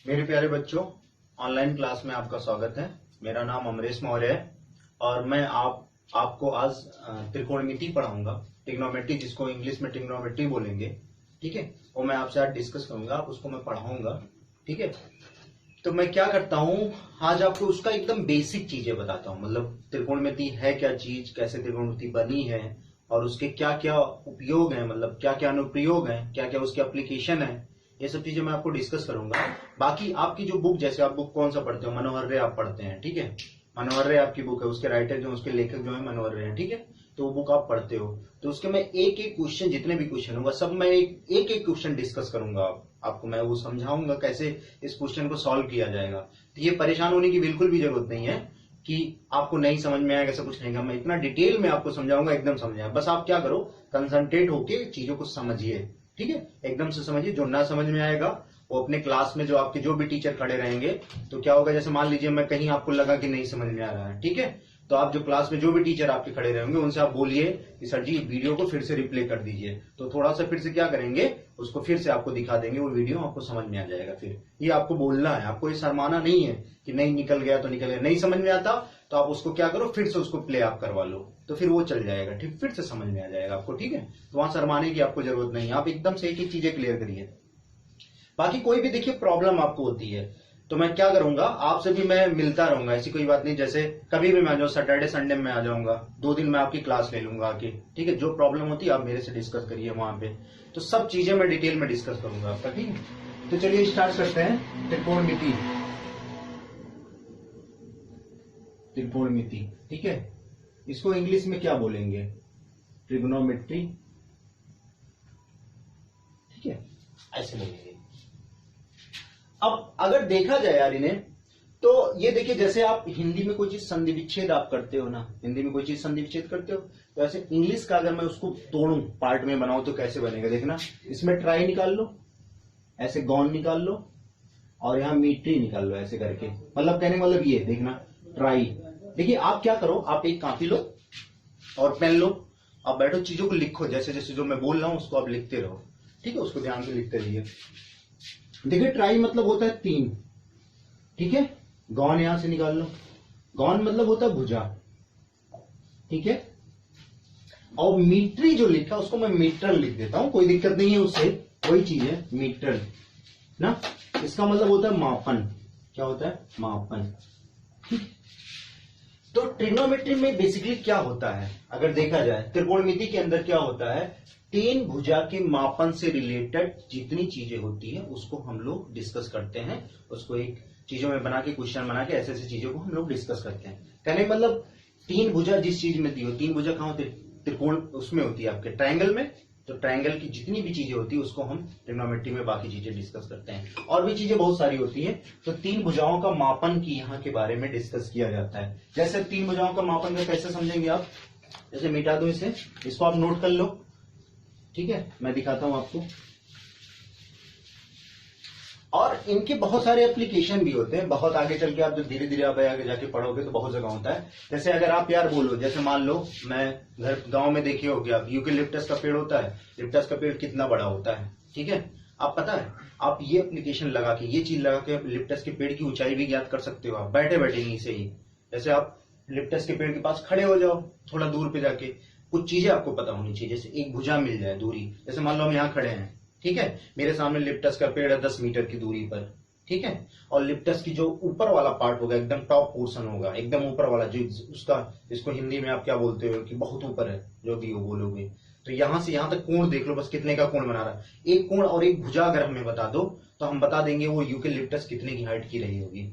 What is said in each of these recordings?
मेरे प्यारे बच्चों, ऑनलाइन क्लास में आपका स्वागत है। मेरा नाम अमरेश मौर्य है और मैं आपको आज त्रिकोणमिति पढ़ाऊंगा। ट्रिग्नोमेट्री, जिसको इंग्लिश में ट्रिग्नोमेट्री बोलेंगे, ठीक है, वो मैं आपसे आज डिस्कस करूंगा। आप उसको मैं पढ़ाऊंगा, ठीक है। तो मैं क्या करता हूँ, आज आपको उसका एकदम बेसिक चीजें बताता हूँ। मतलब त्रिकोणमिति है क्या चीज, कैसे त्रिकोणमिति बनी है और उसके क्या क्या उपयोग है, मतलब क्या क्या अनुप्रयोग है, क्या क्या उसके एप्लीकेशन है, ये सब चीजें मैं आपको डिस्कस करूंगा। बाकी आपकी जो बुक, जैसे आप बुक कौन सा पढ़ते हो, मनोहर रे आप पढ़ते हैं, ठीक है। मनोहर रे आपकी बुक है, उसके राइटर जो, उसके लेखक जो है मनोहर रे हैं, ठीक है। तो वो बुक आप पढ़ते हो, तो उसके मैं एक एक क्वेश्चन, जितने भी क्वेश्चन होगा सब मैं एक एक क्वेश्चन डिस्कस करूंगा। आपको मैं वो समझाऊंगा कैसे इस क्वेश्चन को सॉल्व किया जाएगा। तो ये परेशान होने की बिल्कुल भी जरूरत नहीं है कि आपको नहीं समझ में आएगा, ऐसा कुछ नहीं है। मैं इतना डिटेल में आपको समझाऊंगा, एकदम समझाएं। बस आप क्या करो, कंसंट्रेट होके चीजों को समझिए, ठीक है। एकदम से समझिए। जो ना समझ में आएगा वो अपने क्लास में जो आपके जो भी टीचर खड़े रहेंगे, तो क्या होगा, जैसे मान लीजिए मैं कहीं आपको लगा कि नहीं समझ में आ रहा है, ठीक है, तो आप जो क्लास में जो भी टीचर आपके खड़े रहेंगे उनसे आप बोलिए कि सर जी वीडियो को फिर से रिप्ले कर दीजिए। तो थोड़ा सा फिर से क्या करेंगे, उसको फिर से आपको दिखा देंगे, वो वीडियो आपको समझ में आ जाएगा। फिर ये आपको बोलना है, आपको ये शर्माना नहीं है कि नहीं निकल गया तो निकल गया। नहीं समझ में आता तो आप उसको क्या करो, फिर से उसको प्ले आप करवा लो, तो फिर वो चल जाएगा, ठीक, फिर से समझ में आ जाएगा आपको, ठीक है। तो वहां शर्माने की आपको जरूरत नहीं है, आप एकदम से एक एक चीजें क्लियर करिए। बाकी कोई भी देखिए प्रॉब्लम आपको होती है तो मैं क्या करूंगा, आपसे भी मैं मिलता रहूंगा, ऐसी कोई बात नहीं। जैसे कभी भी मैं आ जाऊँ, सैटरडे संडे में आ जाऊंगा, 2 दिन मैं आपकी क्लास ले लूंगा आके, ठीक है। जो प्रॉब्लम होती है आप मेरे से डिस्कस करिए वहां पे, तो सब चीजें मैं डिटेल में डिस्कस करूंगा आपका, ठीक है। तो चलिए स्टार्ट करते हैं। त्रिकोणमिति, त्रिकोणमिति, ठीक है। इसको इंग्लिश में क्या बोलेंगे, ट्रिग्नोमेट्री, ठीक है, ऐसे बोलेंगे। अब अगर देखा जाए यार इन्हें, तो ये देखिए, जैसे आप हिंदी में कोई चीज संधि विच्छेद आप करते हो ना, हिंदी में कोई चीज संधि विच्छेद करते हो, तो ऐसे इंग्लिश का अगर मैं उसको तोड़ूं, पार्ट में बनाऊं, तो कैसे बनेगा देखना। इसमें ट्राई निकाल लो, ऐसे गॉन निकाल लो, और यहां मीट्री निकाल लो, ऐसे करके। मतलब कहने का मतलब ये देखना, ट्राई। देखिए आप क्या करो, आप एक कॉपी लो और पेन लो, आप बैठो, चीजों को लिखो, जैसे जैसे जो मैं बोल रहा हूं उसको आप लिखते रहो, ठीक है। उसको ध्यान से लिखते रहिए। देखिए ट्राई मतलब होता है 3, ठीक है। गौन यहां से निकाल लो, गौन मतलब होता है भुजा, ठीक है। और मीट्री जो लिखा उसको मैं मीट्रल लिख देता हूं, कोई दिक्कत नहीं है उससे, वही चीज है मीट्रल ना। इसका मतलब होता है मापन। क्या होता है, मापन, ठीक। तो ट्रिग्नोमेट्री में बेसिकली क्या होता है, अगर देखा जाए त्रिकोणमिति के अंदर क्या होता है, 3 भुजा के मापन से रिलेटेड जितनी चीजें होती है उसको हम लोग डिस्कस करते हैं। उसको एक चीजों में बना के, क्वेश्चन बना के, ऐसे ऐसे चीजों को हम लोग डिस्कस करते हैं। कहने मतलब 3 भुजा जिस चीज में दी हो, 3 भुजा कहां होती है, त्रिकोण उसमें होती है आपके ट्रायंगल में। तो ट्रायंगल की जितनी भी चीजें होती है उसको हम ट्रिग्नोमेट्री में बाकी चीजें डिस्कस करते हैं। और भी चीजें बहुत सारी होती है। तो 3 भुजाओं का मापन की यहाँ के बारे में डिस्कस किया जाता है। जैसे 3 भुजाओं का मापन का कैसे समझेंगे आप, जैसे मिटा दो इसे, इसको आप नोट कर लो, ठीक है। मैं दिखाता हूं आपको। और इनके बहुत सारे एप्लीकेशन भी होते हैं, बहुत आगे चल के आप जो धीरे धीरे आप आगे जाके पढ़ोगे तो बहुत जगह होता है। जैसे अगर आप यार बोलो, जैसे मान लो मैं घर गांव में देखे होगे आप, यूकेलिप्टस का पेड़ होता है, लिप्टस का पेड़ कितना बड़ा होता है, ठीक है। आप पता है, आप ये एप्लीकेशन लगा के, ये चीज लगा के लिप्टस के पेड़ की ऊंचाई भी ज्ञात कर सकते हो आप, बैठे बैठे यहीं से ही। जैसे आप लिप्टस के पेड़ के पास खड़े हो जाओ, थोड़ा दूर पे जाके, कुछ चीजें आपको पता होनी चाहिए। जैसे एक भुजा मिल जाए दूरी, जैसे मान लो हम यहाँ खड़े हैं, ठीक है, मेरे सामने लिप्टस का पेड़ है 10 मीटर की दूरी पर, ठीक है। और लिप्टस की जो ऊपर वाला पार्ट होगा, एकदम टॉप पोर्शन होगा, एकदम ऊपर वाला, जो उसका, इसको हिंदी में आप क्या बोलते हो कि बहुत ऊपर है, जो भी हो बोलोगे। तो यहां से यहां तक कोण देख लो, बस कितने का कोण बना रहा है। एक कोण और एक भुजा अगर हमें बता दो तो हम बता देंगे वो यूकेलिप्टस कितने की हाइट की रही होगी।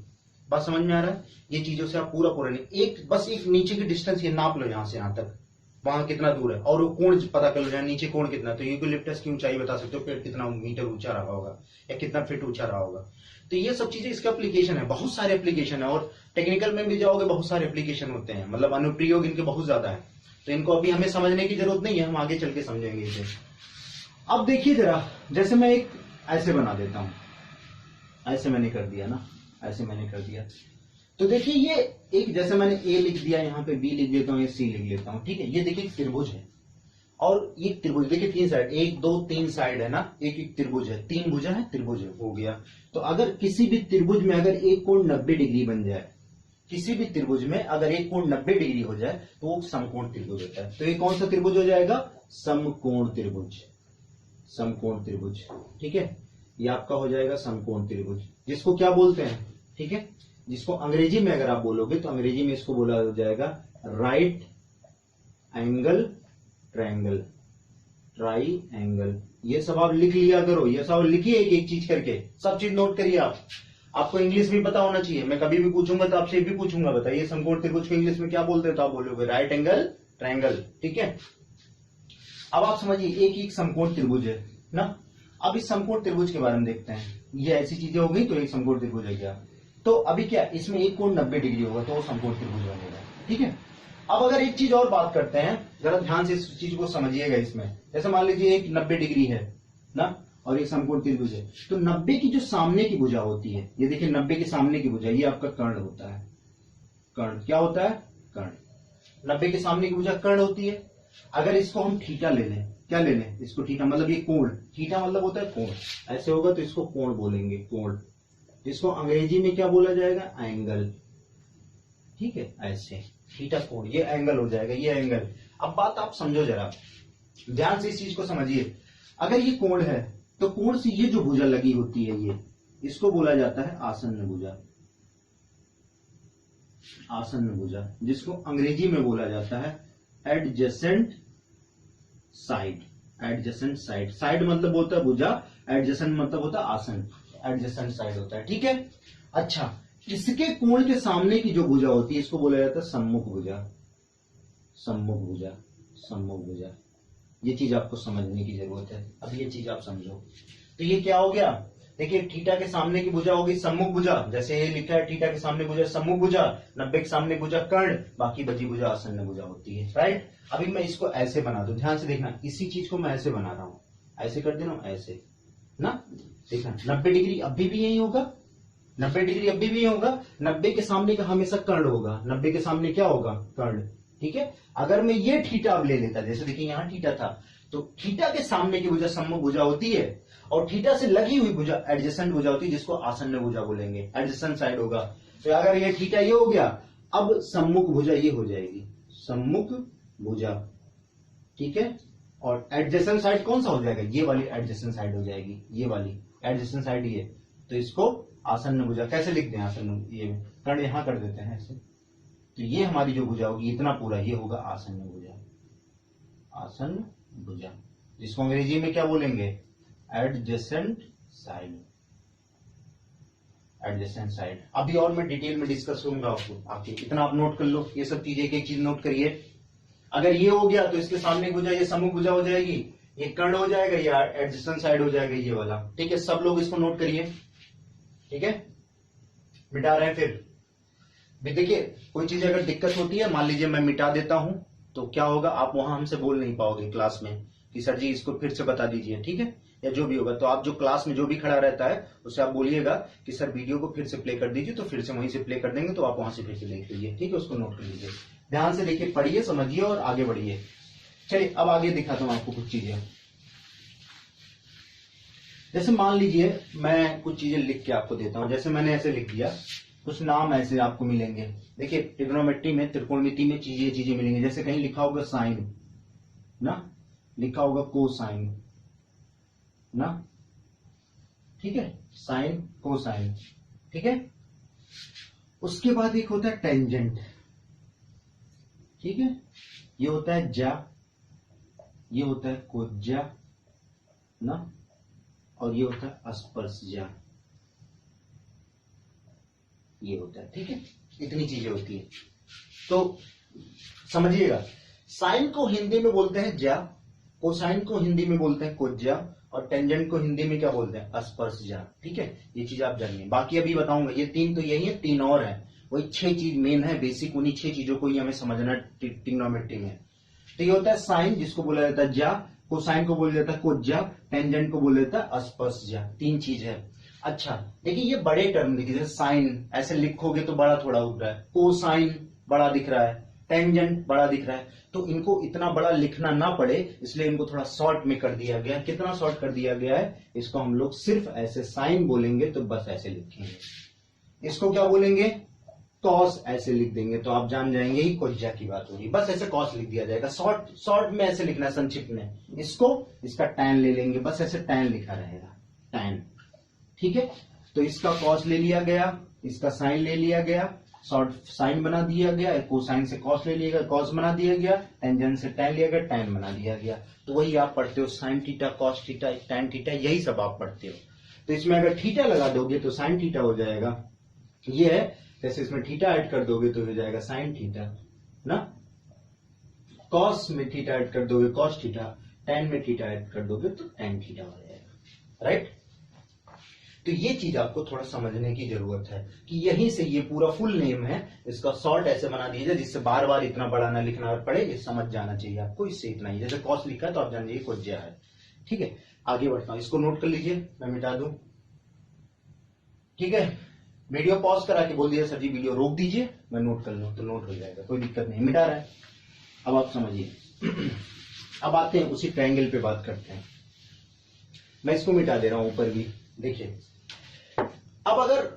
बात समझ में आ रहा है। ये चीजों से आप पूरा पूरा नहीं, एक बस एक नीचे की डिस्टेंस ये नाप लो, यहां से यहां तक, वहां कितना दूर है, और वो कोण पता कर लो, जाए नीचे कोण कितना, तो यूकेलिप्टस की ऊंचाई बता सकते हो, पेड़ कितना मीटर ऊंचा रहा होगा या कितना फीट ऊंचा रहा होगा। तो ये सब चीजें, इसका एप्लीकेशन है, बहुत सारे एप्लीकेशन है। और टेक्निकल में भी जाओगे, बहुत सारे एप्लीकेशन होते हैं, मतलब अनुप्रयोग इनके बहुत ज्यादा है। तो इनको अभी हमें समझने की जरूरत नहीं है, हम आगे चल के समझेंगे इसे। अब देखिए जरा, जैसे मैं एक ऐसे बना देता हूं, ऐसे मैंने कर दिया ना, ऐसे मैंने कर दिया, तो देखिए ये एक, जैसे मैंने ए लिख दिया, यहाँ पे बी लिख देता हूँ, ये सी लिख लेता हूँ, ठीक है। ये देखिए त्रिभुज है, और ये त्रिभुज, देखिए 3 साइड, 1 2 3 साइड है ना, एक एक त्रिभुज है, 3 भुजा है, त्रिभुज हो गया। तो अगर किसी भी त्रिभुज में अगर एक कोण 90 डिग्री बन जाए, किसी भी त्रिभुज में अगर एक कोण 90 डिग्री हो जाए तो वो समकोण त्रिभुज होता है। तो ये कौन सा त्रिभुज हो जाएगा? समकोण त्रिभुज, समकोण त्रिभुज। ठीक है, ये आपका हो जाएगा समकोण त्रिभुज, जिसको क्या बोलते हैं? ठीक है, जिसको अंग्रेजी में अगर आप बोलोगे तो अंग्रेजी में इसको बोला जाएगा राइट एंगल ट्रायंगल, ट्राइएंगल। ये सब आप लिख लिया करो, ये सब लिखिए एक एक चीज करके, सब चीज नोट करिए आप। आपको इंग्लिश भी पता होना चाहिए, मैं कभी भी पूछूंगा तो आपसे भी पूछूंगा, बताइए समकोण त्रिभुज को इंग्लिश में क्या बोलते हैं? तो आप बोलोगे राइट एंगल ट्रायंगल। ठीक है, अब आप समझिए एक एक समकोण त्रिभुज है ना। अब इस समकोण त्रिभुज के बारे में देखते हैं, ये ऐसी चीजें हो गई तो एक समकोण त्रिभुज है क्या। तो अभी क्या इसमें एक कोण 90 डिग्री होगा तो वो समकोण त्रिभुज बनेगा। ठीक है, अब अगर एक चीज और बात करते हैं, जरा ध्यान से इस चीज को समझिएगा। इसमें जैसे मान लीजिए एक 90 डिग्री है ना और एक समकोण त्रिभुज है, तो 90 की जो सामने की भुजा होती है, ये देखिए 90 के सामने की भुजा, ये आपका कर्ण होता है। कर्ण क्या होता है? कर्ण। 90 के सामने की भुजा कर्ण होती है। अगर इसको हम थीटा ले लें, क्या ले लें? इसको थीटा, मतलब ये कोण, थीटा मतलब होता है कोण, ऐसे होगा तो इसको कोण बोलेंगे, कोण। इसको अंग्रेजी में क्या बोला जाएगा? एंगल। ठीक है, ऐसे थीटा कोण, ये एंगल हो जाएगा, ये एंगल। अब बात आप समझो जरा, ध्यान से इस चीज को समझिए। अगर ये कोण है तो कोण से ये जो भुजा लगी होती है, ये इसको बोला जाता है आसन्न भुजा, आसन्न भुजा, जिसको अंग्रेजी में बोला जाता है adjacent side. Adjacent side, side मतलब होता है भुजा, एडजेसेंट मतलब होता है आसन, एडजेसेंट साइड होता है। ठीक है, अच्छा, इसके कोण के सामने की जो भुजा होती है इसको बोला जाता है सम्मुख भुजा, सम्मुख भुजा, सम्मुख भुजा। ये चीज आपको समझने की जरूरत है, अब ये चीज आप समझो। तो ये क्या हो गया? देखिए थीटा के सामने की भुजा होगी सम्मुख भुजा, जैसे ये लिखा है थीटा के सामने भुजा सम्मुख भुजा, 90 के सामने भुजा कर्ण, बाकी बची भुजा आसन्न भुजा होती है। राइट, अभी मैं इसको ऐसे बना दूं, ध्यान से देखना, इसी चीज को मैं ऐसे बना रहा हूं, ऐसे कर देना, ऐसे ना, देखना 90 डिग्री अभी भी यही होगा, 90 डिग्री अभी भी होगा, 90 के सामने का हमेशा कर्ण होगा, 90 के सामने क्या होगा? कर्ण। ठीक है, अगर मैं ये थीटा अब ले लेता, जैसे देखिए यहां थीटा था, तो थीटा के सामने की भुजा सम्मुख भुजा होती है और थीटा से लगी हुई भुजा एडजेसेंट भुजा होती है, जिसको आसन्न भुजा बोलेंगे, एडजेसेंट साइड होगा। तो अगर ये थीटा ये हो गया, अब सम्मुख भुजा ये हो जाएगी, सम्मुख भुजा। ठीक है, और एडजेसेंट साइड कौन सा हो जाएगा? ये वाली एडजेसेंट साइड हो जाएगी, ये वाली एडजेसेंट साइड ये, तो इसको आसन्न भुजा। कैसे लिखते हैं आसन्न? ये कर्ण यहां कर देते हैं ऐसे, तो ये हमारी जो भुजा होगी इतना पूरा ये होगा आसन्न भुजा, आसन्न भुजा, जिसको अंग्रेजी में क्या बोलेंगे? Adjacent side, adjacent side. अभी और मैं डिटेल में डिस्कस करूंगा आपको, इतना आप नोट कर लो, ये सब चीजें एक एक चीज नोट करिए। अगर ये हो गया तो इसके सामने भुजा ये सम्मुख भुजा हो जाएगी, ये कर्ण हो जाएगा, ये एडजेसेंट साइड हो जाएगा, ये वाला। ठीक है, सब लोग इसको नोट करिए। ठीक है, मिटा रहे हैं फिर भी। देखिए कोई चीज अगर दिक्कत होती है, मान लीजिए मैं मिटा देता हूं, तो क्या होगा, आप वहां हमसे बोल नहीं पाओगे क्लास में कि सर जी इसको फिर से बता दीजिए। ठीक है, या जो भी होगा, तो आप जो क्लास में जो भी खड़ा रहता है उससे आप बोलिएगा कि सर वीडियो को फिर से प्ले कर दीजिए, तो फिर से वहीं से प्ले कर देंगे, तो आप वहां से फिर से देख लीजिए। ठीक है, उसको नोट कर लीजिए, ध्यान से देखिए, पढ़िए, समझिए और आगे बढ़िए। चलिए अब आगे दिखाता हूं आपको कुछ चीजें। जैसे मान लीजिए मैं कुछ चीजें लिख के आपको देता हूं, जैसे मैंने ऐसे लिख दिया, कुछ नाम ऐसे आपको मिलेंगे। देखिए ट्रिग्नोमेट्री में, त्रिकोणमिति में चीजें मिलेंगी, जैसे कहीं लिखा होगा साइन ना, लिखा होगा कोसाइन ना, ठीक है, साइन कोसाइन। ठीक है, उसके बाद एक होता है टेंजेंट। ठीक है, ये होता है ज्या, ये होता है कोज्या ना, और ये होता है अस्पर्शज्या, ये होता है। ठीक है, इतनी चीजें होती है, तो समझिएगा। साइन को हिंदी में बोलते हैं ज्या, कोसाइन को हिंदी में बोलते हैं कोज्या, और टेंजेंट को हिंदी में क्या बोलते हैं? अस्पर्शज्या। ठीक है, ये चीज आप जानिए, बाकी अभी बताऊंगा। ये 3 तो यही है, 3 और है, वही 6 चीज मेन है, बेसिक उन्हीं 6 चीजों को ही हमें समझना ट्रिग्नोमेट्री में। तो ये होता है साइन, जिसको बोला जाता है ज्या, कोसाइन को बोला जाता है कोज्या, टेंजेंट को बोला जाता है अस्पर्शज्या। 3 चीज है। अच्छा देखिए, ये बड़े टर्म देखिए, जैसे साइन ऐसे लिखोगे तो बड़ा थोड़ा उठ रहा है, कोसाइन बड़ा दिख रहा है, टेंजेंट बड़ा दिख रहा है, तो इनको इतना बड़ा लिखना ना पड़े इसलिए इनको थोड़ा शॉर्ट में कर दिया गया। कितना शॉर्ट कर दिया गया है, इसको हम लोग सिर्फ ऐसे साइन बोलेंगे तो बस ऐसे लिखेंगे। इसको क्या बोलेंगे, कॉस ऐसे लिख देंगे तो आप जान जाएंगे ही कोज्जा की बात हो रही है। बस ऐसे कॉस लिख दिया जाएगा, शॉर्ट में ऐसे लिखना है, संक्षिप्त में। इसको इसका टैन ले लेंगे, बस ऐसे टैन लिखा रहेगा, टैन। ठीक है, तो इसका कॉस ले लिया गया, इसका साइन ले लिया गया, शॉर्ट साइन बना दिया गया, कोसाइन से कॉस ले लिया गया, कॉस बना दिया गया, टेंजेंट से टैन लिया गया, टैन बना दिया गया। तो वही आप पढ़ते हो, sign theta, cos theta, tan theta, यही सब आप पढ़ते हो। तो इसमें अगर थीटा लगा दोगे तो साइन थीटा हो जाएगा, ये है। जैसे इसमें थीटा ऐड कर दोगे तो हो जाएगा साइन थीटा ना, कॉस में थीटा ऐड कर दोगे कॉस थीटा, टैन में थीटा ऐड कर दोगे तो टैन थीटा हो जाएगा, राइट। तो ये चीज आपको थोड़ा समझने की जरूरत है कि यहीं से ये पूरा फुल नेम है, इसका शॉर्ट ऐसे बना दीजिए जिससे बार बार इतना बड़ा ना लिखना पड़े, ये समझ जाना चाहिए आपको। इससे इतना ही, जैसे कॉस लिखा है तो आप जान जाइए कोज्या है। ठीक है, आगे बढ़ता हूं, इसको नोट कर लीजिए, मैं मिटा दूं। ठीक है, वीडियो पॉज करा के बोल दिया सर जी वीडियो रोक दीजिए, मैं नोट कर लूं तो नोट हो जाएगा, कोई दिक्कत नहीं, मिटा रहा है। अब आप समझिए। अब आते हैं उसी ट्रायंगल पे बात करते हैं। मैं इसको मिटा दे रहा हूं ऊपर भी, देखिए। अब अगर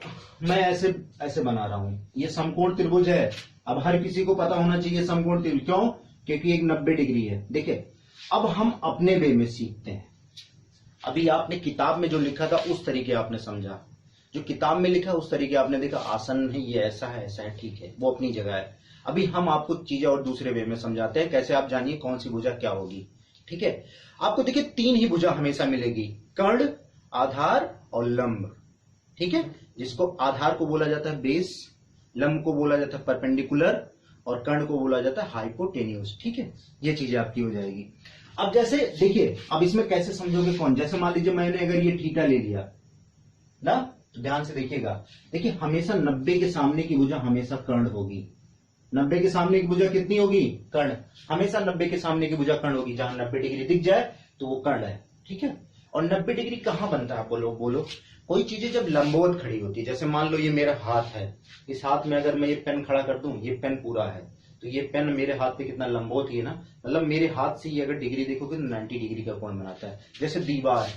मैं ऐसे ऐसे बना रहा हूं, ये समकोण त्रिभुज है। अब हर किसी को पता होना चाहिए समकोण त्रिभुज क्यों, क्योंकि एक 90 डिग्री है। देखिए, अब हम अपने वे में सीखते हैं। अभी आपने किताब में जो लिखा था उस तरीके आपने समझा, जो किताब में लिखा उस तरीके आपने देखा, आसन है, ये ऐसा है, ठीक है, वो अपनी जगह है। अभी हम आपको चीजें और दूसरे वे में समझाते हैं, कैसे आप जानिए कौन सी भुजा क्या होगी। ठीक है, आपको देखिए 3 ही भुजा हमेशा मिलेगी, कर्ण, आधार और लंब। ठीक है, जिसको आधार को बोला जाता है बेस, लंब को बोला जाता है परपेंडिकुलर और कर्ण को बोला जाता है हाइपोटेन्यूस। ठीक है, ये चीजें आपकी हो जाएगी। अब जैसे देखिए, अब इसमें कैसे समझोगे कौन, जैसे मान लीजिए मैंने अगर ये थीटा ले लिया ना, तो ध्यान से देखिएगा। देखिए, हमेशा 90 के सामने की भुजा हमेशा कर्ण होगी। 90 के सामने की भुजा कितनी होगी, कर्ण। हमेशा 90 के सामने की भुजा कर्ण होगी, जहां 90 डिग्री दिख जाए तो वो कर्ण है। ठीक है, और 90 डिग्री कहां बनता है, बोलो। कोई चीजें जब लंबवत खड़ी होती है, जैसे मान लो ये मेरा हाथ है, इस हाथ में अगर मैं ये पेन खड़ा कर दूं, ये पेन पूरा है, तो ये पेन मेरे हाथ पे कितना लंबवत ही है ना, मतलब मेरे हाथ से ये अगर डिग्री देखोगे तो 90 डिग्री का कोण बनाता है। जैसे दीवार,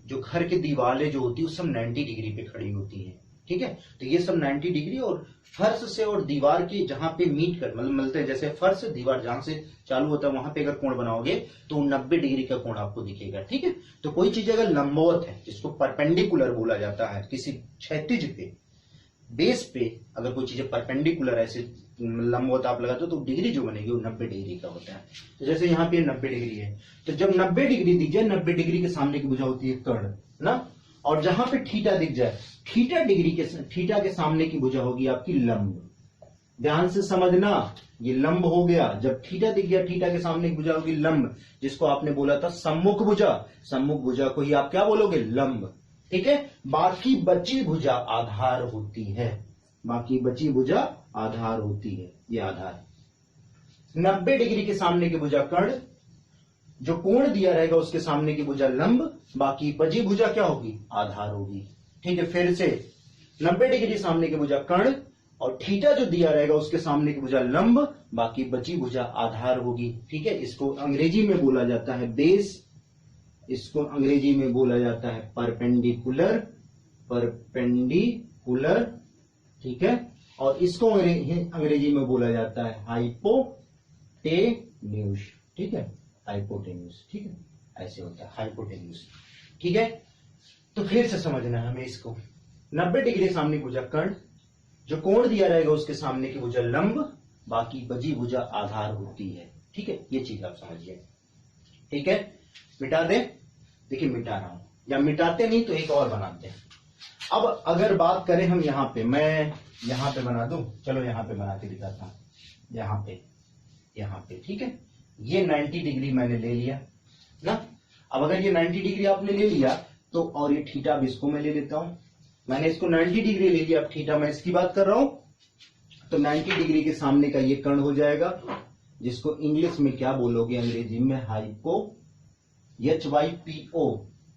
जो घर की दीवारें जो होती है सब 90 डिग्री पे खड़ी होती है। ठीक है, तो ये सब 90 डिग्री, और फर्श से और दीवार की जहां पे मीट कर मतलब मिलते हैं, जैसे फर्श दीवार जहां से चालू होता है वहां पे अगर कोण बनाओगे तो 90 डिग्री का कोण आपको दिखेगा। ठीक है, तो कोई चीज अगर लंबवत है, जिसको परपेंडिकुलर बोला जाता है, किसी क्षैतिज पे बेस पे अगर कोई चीज परपेंडिकुलर ऐसे लंबवत आप लगाते हो तो डिग्री जो बनेगी वो 90 डिग्री का होता है। तो जैसे यहाँ पे 90 डिग्री है, तो जब 90 डिग्री दिख जाए, 90 डिग्री के सामने की भुजा होती है कर्ण ना, और जहां पे थीटा दिख जाए, थीटा के सामने की भुजा होगी आपकी लंब। ध्यान से समझना, ये लंब हो गया। जब थीटा दिख गया, थीटा के सामने की भुजा होगी लंब, जिसको आपने बोला था सम्मुख भुजा। सम्मुख भुजा को ही आप क्या बोलोगे, लंब। ठीक है, बाकी बची भुजा आधार होती है, बाकी बची भुजा आधार होती है, ये आधार। 90 डिग्री के सामने की भुजा कर्ण, जो कोण दिया रहेगा उसके सामने की भुजा लंब, बाकी बची भुजा क्या होगी, आधार होगी। ठीक है, फिर से 90 डिग्री सामने की भुजा कर्ण, और थीटा जो दिया रहेगा उसके सामने की भुजा लंब, बाकी बची भुजा आधार होगी। ठीक है, इसको अंग्रेजी में बोला जाता है बेस, इसको अंग्रेजी में बोला जाता है परपेंडिकुलर। ठीक है, और इसको अंग्रेजी में बोला जाता है हाइपोटेन्यूस। ठीक है, हाइपोटेन्यूस। ठीक है, ऐसे होता है हाइपोटेन्यूस। ठीक है, तो फिर से समझना है हमें इसको। 90 डिग्री सामने भुजा कर्ण, जो कोण दिया रहेगा उसके सामने की भुजा लंब, बाकी बची भुजा आधार होती है। ठीक है, ये चीज आप समझिए। ठीक है, मिटा दे। देखिए मिटा रहा हूं, या मिटाते नहीं तो एक और बनाते हैं। अब अगर बात करें हम यहाँ पे, मैं यहाँ पे बना दूं, चलो यहाँ पे बना के दिखाता हूं, यहाँ पे। ठीक है, ये 90 डिग्री मैंने ले लिया ना। अब अगर ये 90 डिग्री आपने ले लिया तो, और ये थीटा भी इसको मैं ले लेता हूं, मैंने इसको 90 डिग्री ले लिया, अब थीटा मैं इसकी बात कर रहा हूं, तो 90 डिग्री के सामने का ये कर्ण हो जाएगा, जिसको इंग्लिश में क्या बोलोगे, अंग्रेजी में HYPO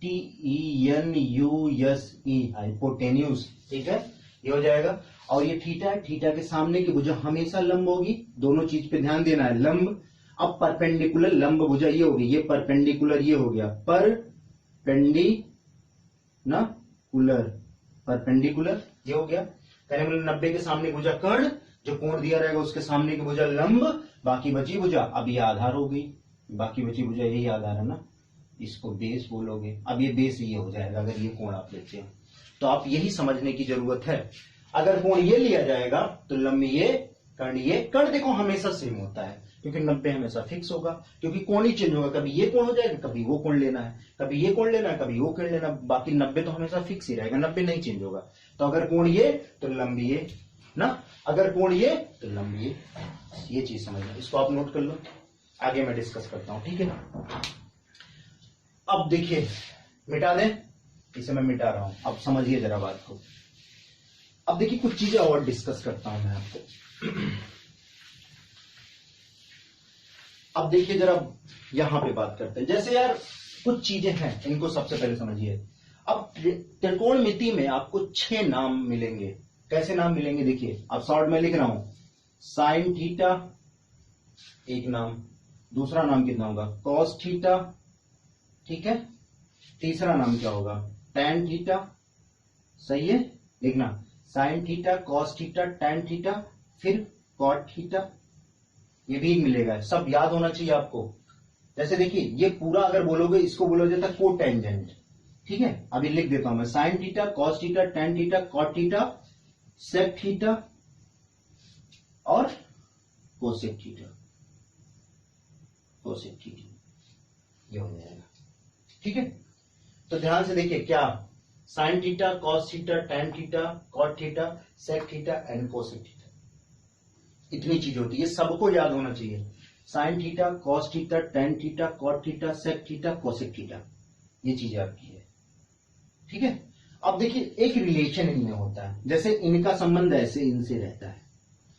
TENUSE, हाइपोटेन्यूस। ठीक है, ये हो जाएगा। और ये थीटा है, थीटा के सामने की भुजा हमेशा लंब होगी, दोनों चीज पे ध्यान देना है, लंब। अब परपेंडिकुलर लंब भुजा ये होगी, ये परपेंडिकुलर ये हो गया, परपेंडिकुलर ये हो गया। कहने मतलब 90 के सामने भुजा कर्ण, जो कोण दिया रहेगा उसके सामने की भुजा लंब, बाकी बची भुजा, अब ये आधार हो गई, बाकी बची भुजा यही आधार है ना, इसको बेस बोलोगे। अब ये बेस ये हो जाएगा अगर ये कोण आप लेते हो। तो आप यही समझने की जरूरत है, अगर कोण ये लिया जाएगा तो लंब ये, कर्ण देखो हमेशा सेम होता है, क्योंकि 90 हमेशा फिक्स होगा, क्योंकि कोण ही चेंज होगा, कभी ये कोण हो जाएगा, कभी वो कोण लेना है, कभी ये कोण लेना है, कभी वो कोण लेना है, बाकी 90 तो हमेशा फिक्स ही रहेगा, 90 नहीं चेंज होगा। तो अगर कोण ये तो लंब ये ना, अगर कोण ये तो लंब ये चीज समझना, इसको आप नोट कर लो, आगे मैं डिस्कस करता हूं, ठीक है। अब देखिए, मिटा दें, इसे मैं मिटा रहा हूं, अब समझिए जरा बात को। अब देखिए कुछ चीजें और डिस्कस करता हूं मैं आपको। अब देखिए जरा यहां पे बात करते हैं, जैसे यार कुछ चीजें हैं, इनको सबसे पहले समझिए। अब त्रिकोणमिति में आपको 6 नाम मिलेंगे। कैसे नाम मिलेंगे देखिए, अब शॉर्ट में लिख रहा हूं, साइन थीटा एक नाम, दूसरा नाम कितना होगा कॉस थीटा, ठीक है, तीसरा नाम क्या होगा टैन थीटा, सही है, लिखना sign theta, cos theta, tan theta, फिर कॉट थीटा, ये भी मिलेगा, सब याद होना चाहिए आपको। जैसे देखिए ये पूरा अगर बोलोगे, इसको बोला जाता है कोटेंजेंट, ठीक है। अभी लिख देता हूं मैं, sine theta, cos theta, tan theta, cot theta, sec theta और कोसेक थीटा, ये हो जाएगा, ठीक है। तो ध्यान से देखिए, क्या sine theta, cos theta, tan theta, cot theta, sec theta and cosec theta, इतनी चीज होती है, सबको याद होना चाहिए। Sine theta, cos theta, tan theta, cot theta, sec theta, cosec theta, ये चीज आपकी है, ठीक है। अब देखिए एक रिलेशन इनमें होता है, जैसे इनका संबंध ऐसे इनसे रहता है,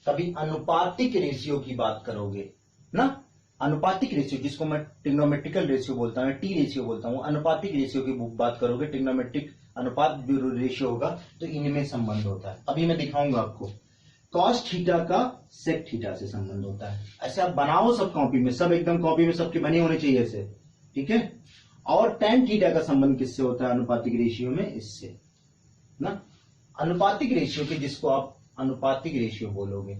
कभी अनुपातिक रेशियो की बात करोगे ना, अनुपातिक रेशियो जिसको मैं ट्रिग्नोमेट्रिकल रेशियो बोलता हूं, टी रेशियो बोलता हूं, अनुपातिक रेशियो की बात करोगे, ट्रिग्नोमेट्रिक अनुपात रेशियो होगा, तो इनमें संबंध होता है। अभी मैं दिखाऊंगा आपको, कॉस थीटा का सेक थीटा से संबंध होता है। ऐसे आप बनाओ सब कॉपी में, सब एकदम कॉपी में सबके बने होने चाहिए ऐसे, ठीक है। और टैन थीटा का संबंध किससे होता है अनुपातिक रेशियो में, इससे ना, अनुपातिक रेशियो के, जिसको आप अनुपातिक रेशियो बोलोगे,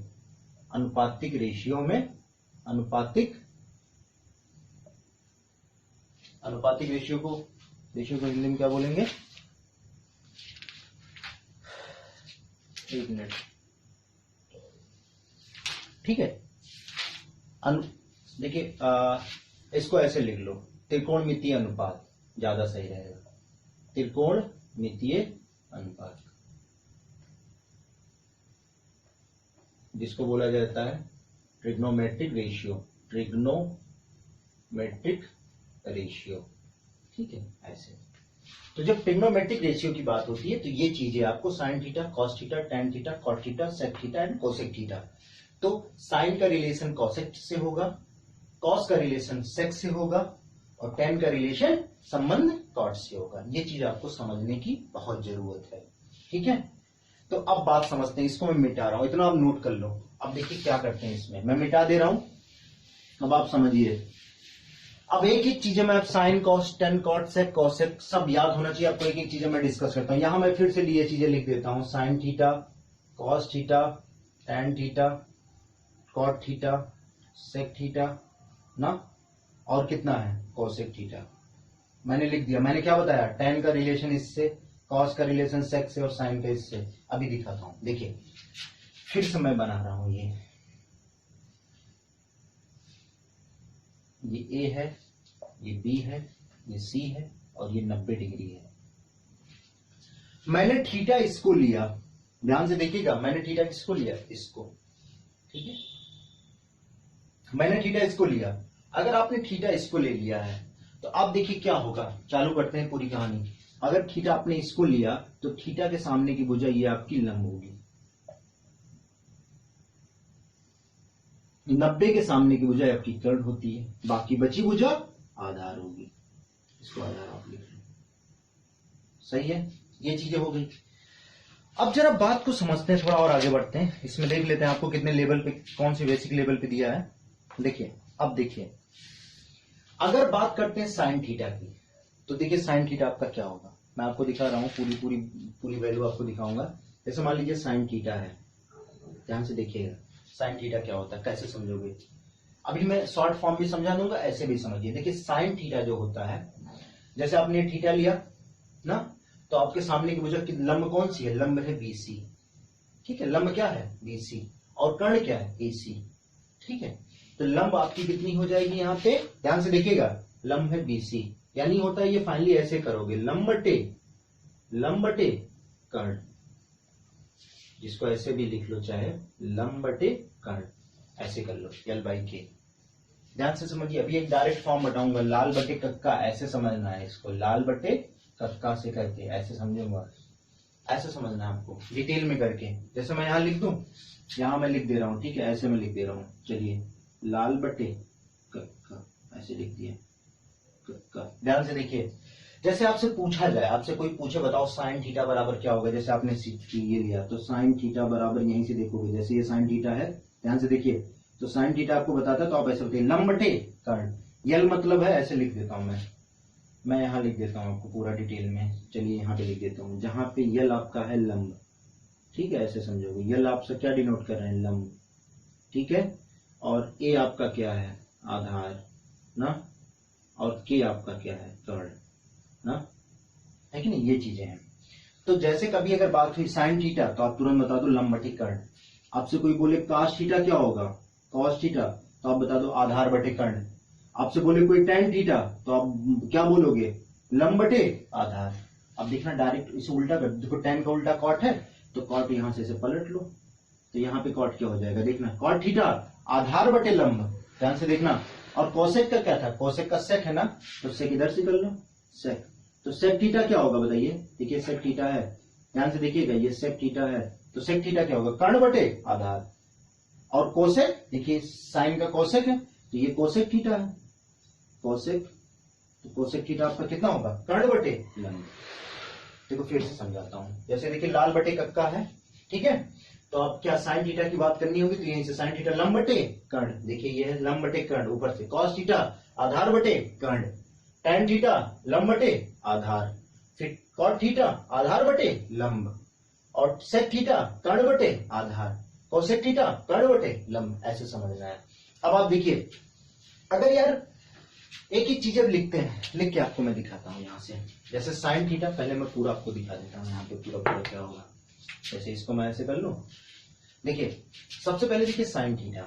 अनुपातिक रेशियो में, अनुपातिक रेशियो को हिंदी में क्या बोलेंगे, एक मिनट, ठीक है। देखिए इसको ऐसे लिख लो, त्रिकोणमितीय अनुपात ज्यादा सही रहेगा, त्रिकोणमितीय अनुपात, जिसको बोला जाता है ट्रिग्नोमेट्रिक रेशियो, ठीक है। ऐसे तो जब ट्रिग्नोमेट्रिक रेशियो की बात होती है तो ये चीजें आपको sine theta, cos theta, tan theta, cot theta, sec theta and cosec theta. तो साइन का रिलेशन कॉसेक से होगा, कॉस का रिलेशन सेक से होगा और टैन का रिलेशन संबंध कॉट से होगा। ये चीज आपको समझने की बहुत जरूरत है, ठीक है। तो अब बात समझते हैं, इसको मैं मिटा रहा हूं, इतना आप नोट कर लो। अब देखिए क्या करते हैं, इसमें मैं मिटा दे रहा हूं, अब आप समझिए। अब एक एक चीजें मैं sign, cos, tan, cot, sec, cosec सब याद होना चाहिए आपको, एक एक चीजें मैं डिस्कस करता हूं। यहां मैं फिर से ये चीजें लिख देता हूं, sine theta, cos theta, tan theta, cot theta, sec theta ना, और कितना है कोसेक थीटा, मैंने लिख दिया। मैंने क्या बताया, टैन का रिलेशन इससे, कॉस का रिलेशन सेक से और साइन का इससे। अभी दिखाता हूं, देखिए फिर से मैं बना रहा हूं, ये ए है, ये बी है, ये सी है और ये 90 डिग्री है। मैंने थीटा इसको लिया, ध्यान से देखिएगा, मैंने थीटा किसको लिया, इसको, ठीक है। मैंने थीटा इसको लिया, अगर आपने थीटा इसको ले लिया है तो आप देखिए क्या होगा, चालू करते हैं पूरी कहानी। अगर थीटा आपने इसको लिया तो थीटा के सामने की भुजा ये आपकी लंब होगी, 90 के सामने की भुजा आपकी कर्ण होती है, बाकी बची भुजा आधार होगी, इसको आधार आप लिख लो, सही है। ये चीजें हो गई। अब जरा बात को समझते हैं, थोड़ा और आगे बढ़ते हैं। इसमें देख लेते हैं आपको कितने लेवल पे, कौन सी बेसिक लेवल पे दिया है। देखिए, अब देखिए, अगर बात करते हैं साइन थीटा की, तो देखिए साइन थीटा आपका क्या होगा, मैं आपको दिखा रहा हूं, पूरी वैल्यू आपको दिखाऊंगा। जैसे मान लीजिए साइन थीटा है, ध्यान से देखिएगा साइन थीटा क्या होता है, कैसे समझोगे। अभी मैं शॉर्ट फॉर्म भी समझा दूंगा, ऐसे भी समझिए। देखिए साइन थीटा जो होता है, जैसे आपने थीटा लिया ना, तो आपके सामने की वजह लंब कौन सी है, लंब है बीसी, ठीक है, लंब क्या है बीसी, और कर्ण क्या है एसी, ठीक है। तो लंब आपकी कितनी हो जाएगी यहाँ पे, ध्यान से देखिएगा, लंब है बीसी, यानी होता है ये फाइनली ऐसे करोगे, लंब बटे कर्ण, जिसको ऐसे भी लिख लो, चाहे लंब बटे कर्ण, ऐसे कर लो, L बाई के। ध्यान से समझिए, अभी एक डायरेक्ट फॉर्म बताऊंगा, लाल बटे कक्का, ऐसे समझना है इसको, लाल बटे कक्का से करके ऐसे समझूंगा, ऐसे समझना है आपको डिटेल में करके। जैसे मैं यहाँ लिख दूं, यहाँ मैं लिख दे रहा हूँ, ठीक है, ऐसे मैं लिख दे रहा हूँ, चलिए लाल बटे कक्का, ऐसे लिख दिया कक्का। ध्यान से देखिए, जैसे आपसे पूछा जाए, आपसे कोई पूछे बताओ साइन थीटा बराबर क्या होगा, जैसे आपने ये लिया, तो साइन थीटा बराबर यहीं से देखोगे, जैसे ये साइन थीटा है, ध्यान से देखिए, तो साइन थीटा आपको बताता है, तो आप ऐसे बताइए लंब बटे कर्ण, यल मतलब है, ऐसे लिख देता हूं मैं यहाँ लिख देता हूँ आपको पूरा डिटेल में, चलिए यहाँ पे लिख देता हूँ, जहां पे यल आपका है लंब, ठीक है, ऐसे समझोगे, यल आपसे क्या डिनोट कर रहे हैं, लंब, ठीक है, और ए आपका क्या है आधार ना, और के आपका क्या है कर्ण ना, है कि नहीं, ये चीजें हैं। तो जैसे कभी अगर बात हुई साइन थीटा, तो आप तुरंत बता दो लंब बटे कर्ण। आपसे कोई बोले कॉस थीटा क्या होगा, कॉस थीटा, तो आप बता दो आधार बटे कर्ण। आपसे बोले कोई टेन थीटा, तो आप क्या बोलोगे, लंब बटे आधार। अब देखना डायरेक्ट इसे उल्टा कर, देखो टेन का उल्टा कॉट है, तो कॉट यहां से पलट लो, तो यहाँ पे कॉट क्या हो जाएगा, देखना कॉट थीटा आधार बटे लंब, ध्यान से देखना। और कोसेक का क्या था, कोसेक का सेक है ना, तो सेक इधर से कर लो, सेक, तो सेक थीटा क्या होगा बताइए, देखिए सेक थीटा है, ध्यान से देखिएगा, ये सेक थीटा है, तो सेक थीटा क्या होगा, कर्ण बटे आधार। और कोसेक, देखिए साइन का कोसेक है, तो ये कोसेक थीटा है, कोसेक, तो कोसेक थीटा आपका कितना होगा, कर्ण बटे लंब। देखो फिर से समझाता हूं, जैसे देखिए लाल बटे कक्का है, ठीक है, तो अब क्या साइन थीटा की बात करनी होगी, तो यहीं से साइन थीटा लंब बटे कर्ण, देखिए ये है लंब बटे कर्ण, ऊपर से कॉस थीटा आधार बटे कर्ण, टेन थीटा लंब बटे आधार, फिर कॉट थीटा आधार बटे लंब, और सेक थीटा कर्ण बटे आधार, कोसेक थीटा कर्ण बटे लंब, ऐसे समझना है। अब आप देखिए, अगर यार एक ही चीज अब लिखते हैं, लिख के आपको मैं दिखाता हूं यहां से, जैसे साइन थीटा, पहले मैं पूरा आपको दिखा देता हूं यहाँ पे पूरा क्या होगा, जैसे इसको मैं ऐसे कर लूं। देखिए सबसे पहले देखिए साइन थीटा,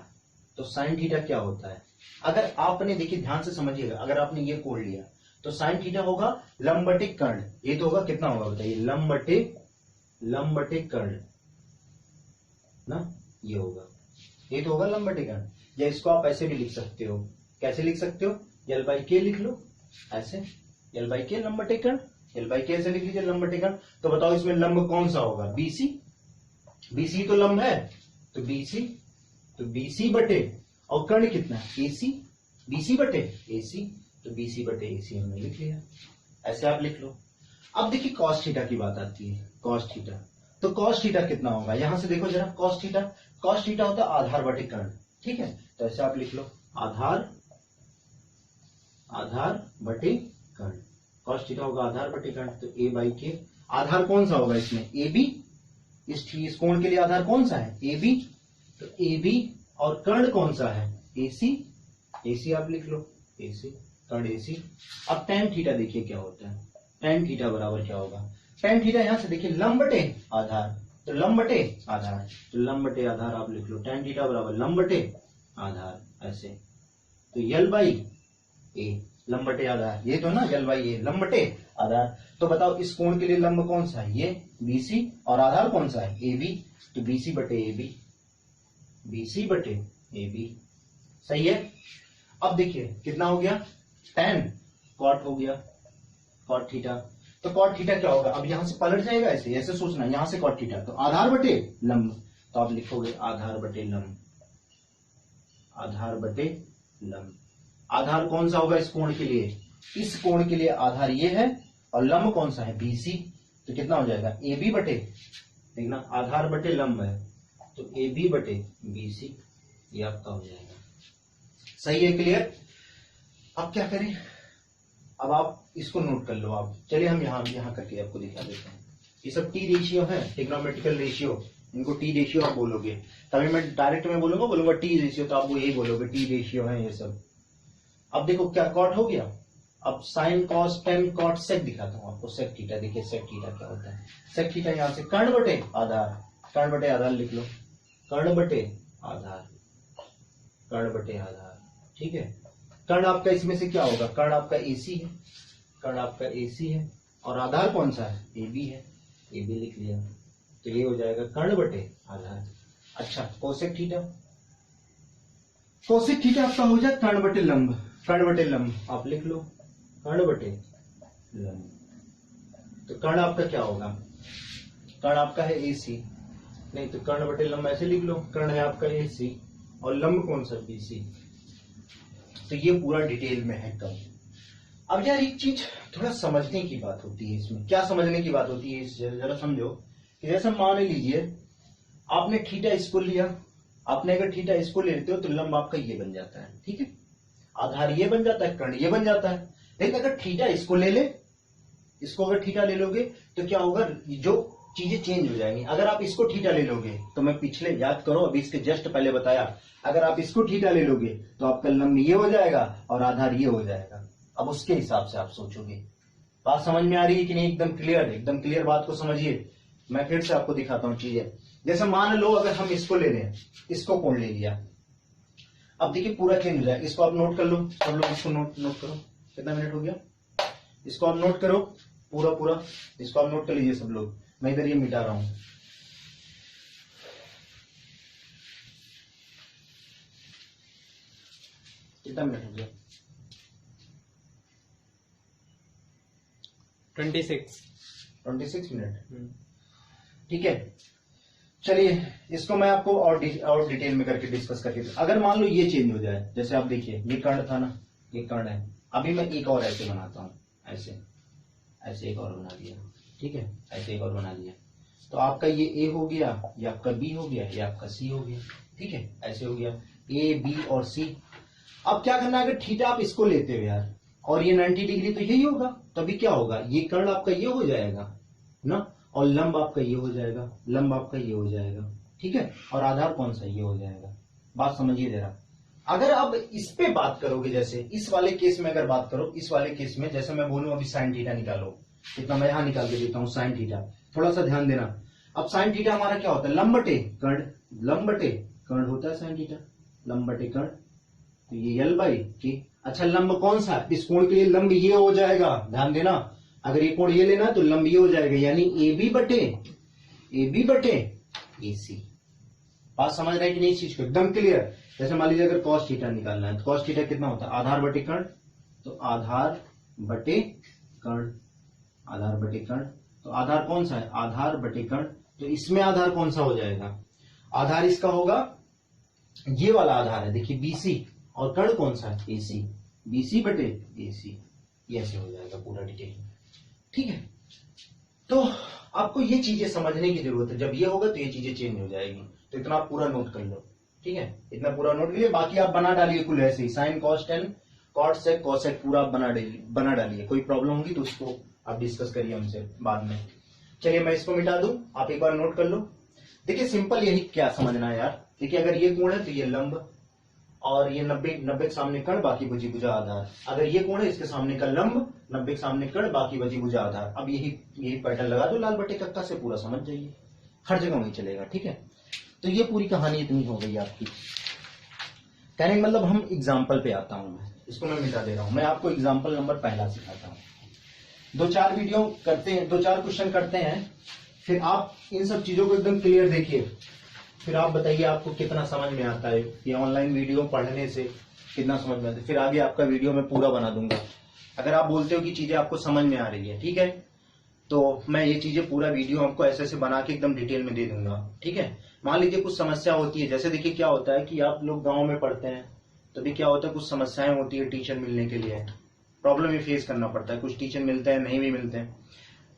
तो साइन थीटा क्या होता है, अगर आपने देखिए ध्यान से समझिएगा, अगर आपने ये कोड लिया, तो साइन थीटा होगा लंब बटे कर्ण, ये तो होगा कितना होगा बताइए, लंब बटे कर्ण ना, ये होगा, ये तो होगा लंब बटे कर्ण। या इसको आप ऐसे भी लिख सकते हो, कैसे लिख सकते हो, L बाई के लिख लो, ऐसे L बाई के लंब बटे कर्ण, L बाई के ऐसे लिख लीजिए लंब बटे कर्ण। तो बताओ इसमें लंब कौन सा होगा, BC, BC तो लंब है, तो BC बटे, और कर्ण कितना है AC, BC बटे AC, तो BC बटे AC हमने लिख लिया, ऐसे आप लिख लो। अब देखिए कॉस थीटा की बात आती है, कॉस थीटा, तो कॉस थीटा कितना होगा, यहां से देखो जरा, कॉस थीटा होता है आधार बटे कर्ण, ठीक है, तो ऐसे आप लिख लो आधार बटे कर्ण, कॉस थीटा होगा आधार बटे कर्ण, तो A बाई के, आधार कौन सा होगा इसमें AB, इस कोण के लिए आधार कौन सा है AB, तो AB, और कर्ण कौन सा है AC आप लिख लो, AC, कर्ण AC। अब tan थीटा देखिए क्या होता है, tan थीटा बराबर क्या होगा, tan थीटा यहां से देखिए लंब बटे आधार, तो लंब बटे आधार, तो लंब बटे आधार आप लिख लो, tan थीटा बराबर लंब बटे आधार, ऐसे, तो L बाई ए लंब बटे आधार, ये तो ना L बाई ए लंब बटे आधार। तो बताओ इस कोण के लिए लंब कौन सा है, ये BC, और आधार कौन सा है AB, तो BC बटे AB, सही है। अब देखिए कितना हो गया, tan कॉट हो गया, कॉट थीटा, तो कॉट थीटा क्या होगा, अब यहां से पलट जाएगा, ऐसे सोचना, यहां से कॉट थीटा, तो आधार बटे लंब, तो आप लिखोगे आधार बटे लंब, आधार कौन सा होगा इस कोण के लिए, इस कोण के लिए आधार ये है, और लंब कौन सा है BC, तो कितना हो जाएगा AB बटे देखना आधार बटे लंब है तो ए बी बटे बी सी, ये आपका हो जाएगा। सही है, क्लियर। अब क्या करें, अब आप इसको नोट कर लो आप। चलिए हम यहाँ करके आपको दिखा देते हैं। ये सब टी रेशियो है, ट्रिग्नोमेट्रिकल रेशियो, इनको टी रेशियो आप बोलोगे। तभी मैं डायरेक्ट में बोलूंगा टी रेशियो, तो आप वो यही बोलोगे टी रेशियो है ये सब। अब देखो क्या कॉट हो गया। अब sine cos tan cot sec दिखाता हूँ आपको। सेक थीटा, देखिए सेक थीटा क्या होता है। सेक थीटा यहाँ से कर्ण बटे आधार, कर्ण बटे आधार लिख लो, कर्ण बटे आधार, कर्ण बटे आधार। ठीक है, कर्ण आपका इसमें से क्या होगा, कर्ण आपका एसी है, कर्ण आपका एसी है, और आधार कौन सा है, ए बी है, ए बी लिख लिया, तो ये हो जाएगा कर्ण बटे आधार। अच्छा, कोसेक थीटा, कोसेक थीटा आपका हो जाए कर्ण बटे लंब, कर्ण बटे लंब आप लिख लो, कर्ण बटे लंब। तो कर्ण आपका क्या होगा, कर्ण आपका है एसी, नहीं तो कर्ण बटे लंब ऐसे लिख लो, कर्ण है आपका एसी और लंब कौन सा, बीसी। तो ये पूरा डिटेल में है कब। अब यार एक चीज थोड़ा समझने की बात होती है इसमें। क्या समझने की बात होती है, जरा समझो कि जैसे मान लीजिए आपने थीटा इसको लिया, आपने अगर थीटा इसको ले लेते हो तो लंब आपका ये बन जाता है, ठीक है, आधार ये बन जाता है, कर्ण ये बन जाता है। लेकिन अगर थीटा इसको ले ले, इसको अगर थीटा ले लोगे तो क्या होगा, जो चीजें चेंज हो जाएंगी। अगर आप इसको थीटा ले लोगे तो मैं पिछले याद करो, अभी इसके जस्ट पहले बताया, अगर आप इसको थीटा ले लोगे तो आपका लंब ये हो जाएगा और आधार ये हो जाएगा। अब उसके हिसाब से आप सोचोगे। बात समझ में आ रही है कि नहीं, एकदम क्लियर, एकदम क्लियर बात को समझिए। मैं फिर से आपको दिखाता हूँ चीजें। जैसे मान लो अगर हम इसको ले लें, इसको कोण ले लिया, अब देखिए पूरा चेंज हो जाएगा। इसको आप नोट कर लो, सब लोग इसको नोट करो। कितना मिनट हो गया, इसको आप नोट करो पूरा, इसको आप नोट कर लीजिए सब लोग। मैं इधर ये मिटा रहा हूं। कितना मिनट हो गया, 26 मिनट। ठीक है, चलिए इसको मैं आपको और डिटेल में करके डिस्कस करके। अगर मान लो ये चेंज हो जाए, जैसे आप देखिए ये कर्ण था ना, ये कर्ण है, अभी मैं एक और ऐसे बनाता हूं, ऐसे एक और बना दिया, ठीक है, ऐसे एक और बना दिया, तो आपका ये ए हो गया, ये आपका बी हो गया, ये आपका सी हो गया, ठीक है, ऐसे हो गया ए बी और सी। अब क्या करना है, अगर थीटा आप इसको लेते हो यार और ये 90 डिग्री, तो यही होगा, तभी क्या होगा, ये कर्ण आपका ये हो जाएगा ना, और लंब आपका ये हो जाएगा, लंब आपका ये हो जाएगा, ठीक है, और आधार कौन सा, ये हो जाएगा। बात समझिए जरा। अगर अब इस पे बात करोगे, जैसे इस वाले केस में अगर बात करो, इस वाले केस में जैसे मैं बोलूं अभी साइन थीटा निकालो, इतना मैं यहां निकाल के देता हूं साइन थीटा, थोड़ा सा ध्यान देना। अब साइन थीटा हमारा क्या होता है, लंब बटे कर्ण, लंब बटे कर्ण होता है साइन थीटा, लंब बटे कर्ण, तो ये एल बाई के। अच्छा, लंब कौन सा, इस कोण के लिए लंब ये हो जाएगा, ध्यान देना, अगर ये कोण ये लेना तो लंब ये हो जाएगा, यानी ए बी बटे ए सी। बात समझ रहे हैं कि नहीं, इस चीज को एकदम क्लियर। जैसे मान लीजिए अगर कॉस थीटा निकालना है तो कॉस थीटा कितना होता है, आधार बटे कर्ण, तो आधार बटे कर्ण, आधार बटे कर्ण, तो आधार कौन सा है, आधार बटे कर्ण, तो इसमें आधार कौन सा हो जाएगा, आधार इसका होगा ये वाला आधार है, देखिए बीसी, और कर्ण कौन सा है, एसी, बीसी बटे एसी, ये ऐसे हो जाएगा पूरा डिटेल, ठीक है। तो आपको ये चीजें समझने की जरूरत है, जब ये होगा तो ये चीजें चेंज हो जाएगी, तो इतना आप पूरा नोट कर लो, ठीक है, इतना पूरा नोट करिए। बाकी आप बना डालिए कुल ऐसे ही, sine cos tan cot sec cosec पूरा आप बना डालिए। कोई प्रॉब्लम होगी तो उसको आप डिस्कस करिए हमसे बाद में। चलिए मैं इसको मिटा दूं, आप एक बार नोट कर लो। देखिए सिंपल यही क्या समझना है यार, देखिए अगर ये कोण है तो ये लंब, और ये 90 के सामने कर्ण, बाकी बची भुजा आधार। अगर ये कोण है इसके सामने का लंब, 90 के सामने कर्ण, बाकी बची भुजा आधार। अब यही पैटर्न लगा दो लाल बटे कक्का से, पूरा समझ जाइए, हर जगह वही चलेगा, ठीक है। तो ये पूरी कहानी इतनी हो गई आपकी। कहने का मतलब हम एग्जाम्पल पे आता हूं, मैं इसको मैं मिटा दे रहा हूं, मैं आपको एग्जाम्पल नंबर पहला सिखाता हूं। 2-4 वीडियो करते हैं, 2-4 क्वेश्चन करते हैं, फिर आप इन सब चीजों को एकदम क्लियर देखिए, फिर आप बताइए आपको कितना समझ में आता है, ये ऑनलाइन वीडियो पढ़ने से कितना समझ में आता है। फिर आगे आपका वीडियो मैं पूरा बना दूंगा, अगर आप बोलते हो कि चीजें आपको समझ में आ रही है, ठीक है, तो मैं ये चीजें पूरा वीडियो आपको ऐसे ऐसे बना के एकदम डिटेल में दे दूंगा, ठीक है। मान लीजिए कुछ समस्या होती है, जैसे देखिए क्या होता है कि आप लोग गांव में पढ़ते हैं, तो भी क्या होता है, कुछ समस्याएं होती है टीचर मिलने के लिए, प्रॉब्लम ही फेस करना पड़ता है, कुछ टीचर मिलते हैं नहीं भी मिलते हैं।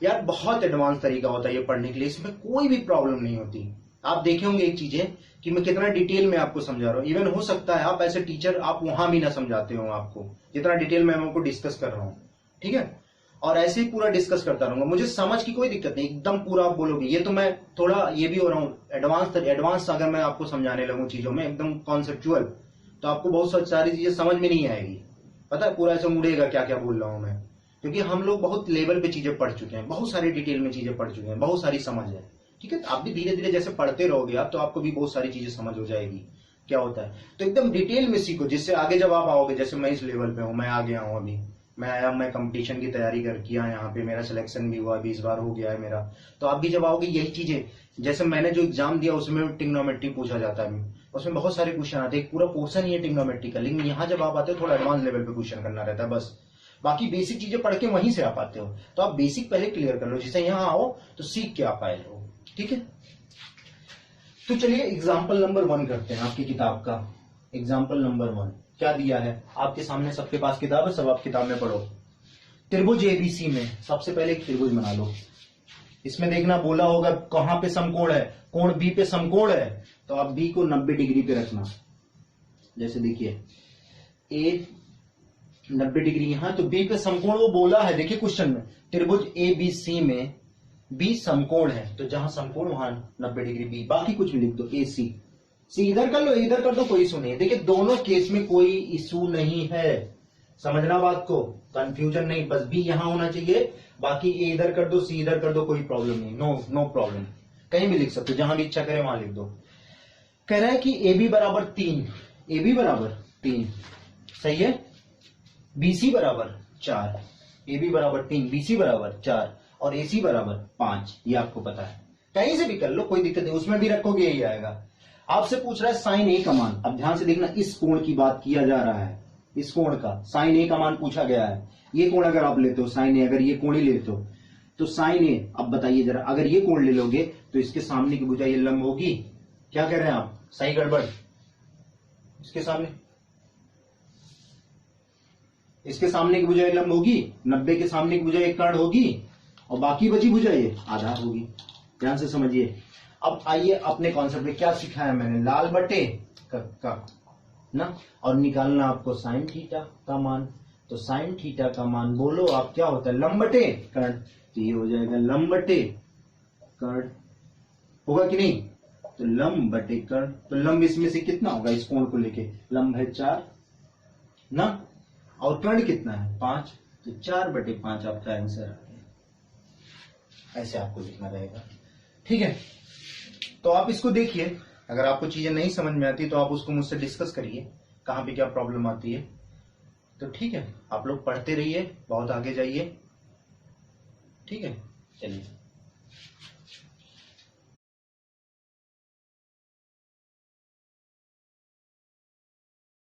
यार बहुत एडवांस तरीका होता है ये पढ़ने के लिए, इसमें कोई भी प्रॉब्लम नहीं होती। आप देखे होंगे एक चीजें कि मैं कितना डिटेल में आपको समझा रहा हूँ। इवन हो सकता है आप ऐसे टीचर आप वहां भी ना समझाते हो आपको, जितना डिटेल में मैं आपको डिस्कस कर रहा हूँ, ठीक है। और ऐसे ही पूरा डिस्कस करता रहूंगा, मुझे समझ की कोई दिक्कत नहीं, एकदम पूरा आप बोलोगे। ये तो मैं थोड़ा ये भी हो रहा हूँ एडवांस अगर मैं आपको समझाने लगूं चीजों में एकदम कॉन्सेप्चुअल, तो आपको बहुत सारी चीजें समझ में नहीं आएगी। पता है पूरा ऐसे मुड़ेगा क्या क्या बोल रहा हूं मैं, क्योंकि हम लोग बहुत लेवल पे चीजें पढ़ चुके हैं, बहुत सारी डिटेल में चीजें पढ़ चुके हैं, बहुत सारी समझ है, ठीक है। आप भी धीरे धीरे जैसे पढ़ते रहोगे आप, तो आपको भी बहुत सारी चीजें समझ हो जाएगी क्या होता है। तो एकदम डिटेल में सीखो, जिससे आगे जब आप आओगे, जैसे मैं इस लेवल पे हूं, मैं आ गया हूं अभी, मैं आया, मैं कंपटीशन की तैयारी कर किया, यहाँ पे मेरा सिलेक्शन भी हुआ, 20 बार हो गया है मेरा। तो आप भी जब आओगे यही चीजें, जैसे मैंने जो एग्जाम दिया उसमें ट्रिग्नोमेट्री पूछा जाता है, उसमें बहुत सारे क्वेश्चन आते हैं, एक पूरा पोर्शन ही है ट्रिग्नोमेट्री का। लेकिन यहाँ जब आप आते हो थोड़ा एडवांस लेवल पे क्वेश्चन करना रहता है बस, बाकी बेसिक चीजें पढ़ के वहीं से आप आते हो। तो आप बेसिक पहले क्लियर कर लो, जिससे यहाँ आओ तो सीख के आप आए हो, ठीक है। तो चलिए एग्जाम्पल नंबर 1 करते हैं आपकी किताब का। एग्जाम्पल नंबर 1 क्या दिया है आपके सामने, सबके पास किताब है, सब आप किताब में पढ़ो। त्रिभुज एबीसी में सबसे पहले एक त्रिभुज बना लो। इसमें देखना बोला होगा कहां पे समकोण है, कोण बी पे समकोण है, तो आप बी को 90 डिग्री पे रखना। जैसे देखिए ए 90 डिग्री यहां, तो बी पे समकोण वो बोला है, देखिए क्वेश्चन में त्रिभुज एबीसी में बी समकोण है, तो जहां समकोण वहां 90 डिग्री बी, बाकी कुछ भी लिख दो ए सी। सी इधर कर लो, इधर कर दो, कोई इशू नहीं है। देखिए दोनों केस में कोई इशू नहीं है, समझना बात को, कंफ्यूजन नहीं, बस बी यहां होना चाहिए, बाकी ए इधर कर दो, सी इधर कर दो, कोई प्रॉब्लम नहीं, नो प्रॉब्लम, कहीं भी लिख सकते हो, जहां भी इच्छा करे वहां लिख दो। कह रहा है कि ए बी बराबर 3, ए बी बराबर 3 सही है, बीसी बराबर 4, ए बी बराबर 3, बीसी बराबर 4 और एसी बराबर 5, ये आपको पता है, कहीं से भी कर लो कोई दिक्कत नहीं, उसमें भी रखोगे यही आएगा। आपसे पूछ रहा है साइन ए का मान, अब ध्यान से देखना, इस कोण की बात किया जा रहा है, इस कोण का साइन ए का मान पूछा गया है। ये कोण अगर आप लेते हो साइन ए, अगर ये कोण ही लेते हो तो साइन ए, अब बताइए जरा, अगर ये कोण ले लोगे तो इसके सामने की भुजा ये लंब होगी, क्या कह रहे हैं आप, सही गड़बड़, इसके सामने की भुजा लंब होगी, 90 के सामने की भुजा एक कर्ण होगी और बाकी बची भुजा ये आधार होगी। ध्यान से समझिए। अब आइए अपने कॉन्सेप्ट में क्या सिखाया मैंने, लाल बटे का ना, और निकालना आपको साइन थीटा का मान। तो साइन थीटा का मान बोलो आप क्या होता है, लंब बटे कर्ण, तो ये हो जाएगा लंब बटे कर्ण, होगा कि नहीं, तो लंब बटे कर्ण। तो लंब इसमें से कितना होगा, इस कोण को लेके लंब है 4 ना, और कर्ण कितना है 5, तो 4/5 आपका आंसर आ गया। ऐसे आपको लिखना रहेगा, ठीक है। तो आप इसको देखिए, अगर आपको चीजें नहीं समझ में आती तो आप उसको मुझसे डिस्कस करिए, कहां पे क्या प्रॉब्लम आती है। तो ठीक है, आप लोग पढ़ते रहिए, बहुत आगे जाइए, ठीक है, चलिए।